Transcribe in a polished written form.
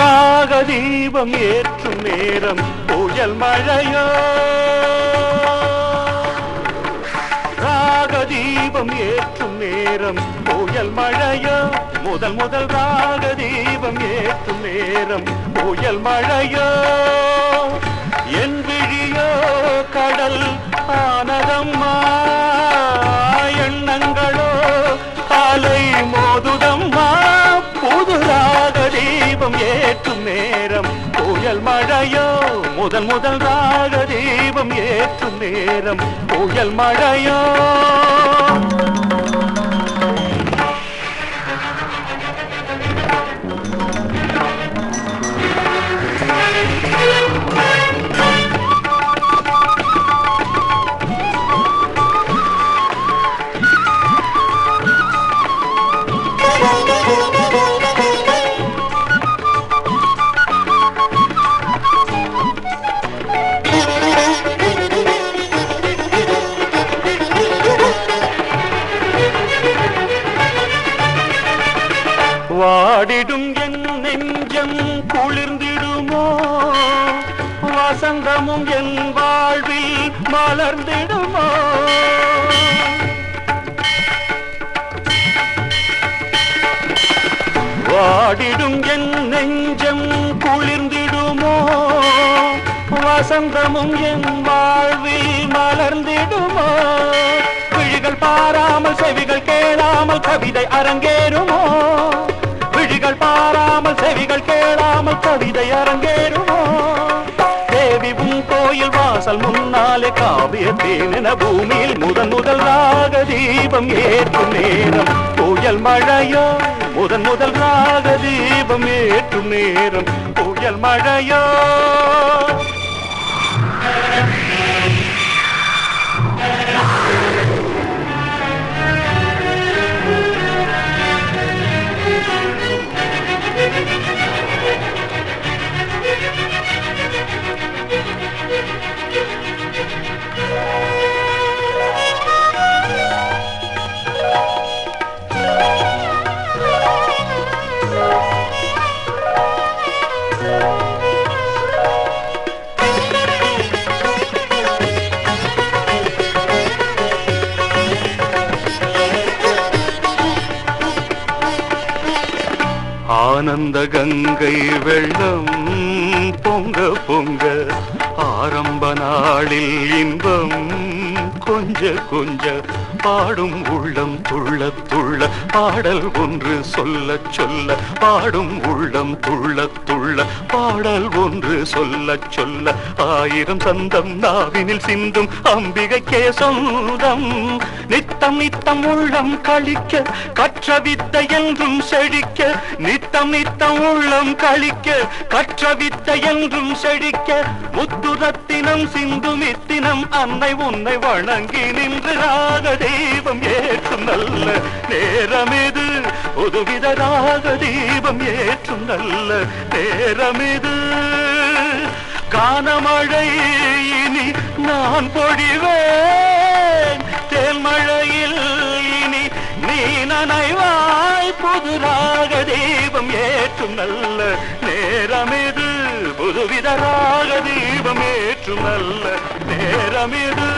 ராகதீபம் ஏற்றும் நேரம் புயல் மழையோ, ராகதீபம் ஏற்றும் நேரம் புயல் மழையோ, முதல் முதல் ராகதீபம் ஏற்றும் நேரம் புயல் மழையோ, என் விழியோ கடல் ஆனதம்மா, எண்ணங்களோ அலை மோதுதம்மா, புது ராகதீபம் ஏற்றும் நேரம் புயல் மழையோ, முதல் முதல் ராகதீபம் ஏற்றும் நேரம் புயல் மழையோ. வாடிடும் என் நெஞ்சம் குளிர்ந்திடுமோ, வசந்தமும் என் வாழ்வில் மலர்ந்திடுமோ, வாடிடும் என் நெஞ்சம் குளிர்ந்திடுமோ, வசந்தமும் என் வாழ்வில் மலர்ந்திடுமோ, விழிகள் பாராமல் செவிகள் கேளாமல் கவிதை அரங்கேறுமோ, விழிகள் பாராமல் செவிகள் கேளாமல் கவிதை அரங்கேறுமோ, தேவி உன் கோயில் வாசல் முன்னாலே காவியத்தேன் என பூமியில் முதன் முதல் ராகதீபம் ஏற்றும் நேரம் புயல் மழையோ, முதன் முதல் ராகதீபம் ஏற்றும் நேரம் புயல் மழையோ. ஆனந்த கங்கை வெள்ளம் பொங்க பொங்க, ஆரம்ப நாளில் இன்பம் கொஞ்ச கொஞ்ச, பாடும் உள்ளம் துள்ள துள்ள, பாடல் ஒன்று சொல்ல சொல்ல, பாடும் உள்ளம் துள்ள துள்ள, பாடல் ஒன்று சொல்ல சொல்ல, ஆயிரம் சந்தம் நாவினில் சிந்தும் அம்பிகைக்கே சொந்தம், நித்தம் நித்தம் உள்ளம் கழிக்க கற்ற வித்தை என்றும் செழிக்க, நித்தம் நித்தம் உள்ளம் கழிக்க கற்ற வித்தை என்றும் செழிக்க, முத்துரத்தினம் சிந்துமித்தினம் அன்னை உன்னை வணங்கி நின்று ராகதீபம் ஏற்றும் நல்ல நேரமிது, புதுவித ராகதீபம் ஏற்றும் நல்ல நேரமிது, கானமழை இனி நான் பொழிவேன், தேன்மழையில் இனி நீ நனைவாய், புது ராகதீபம் ஏற்றும் நல்ல நேரமிது, புதுவித ராகதீபம் ஏற்றும் நல்ல நேரமிது.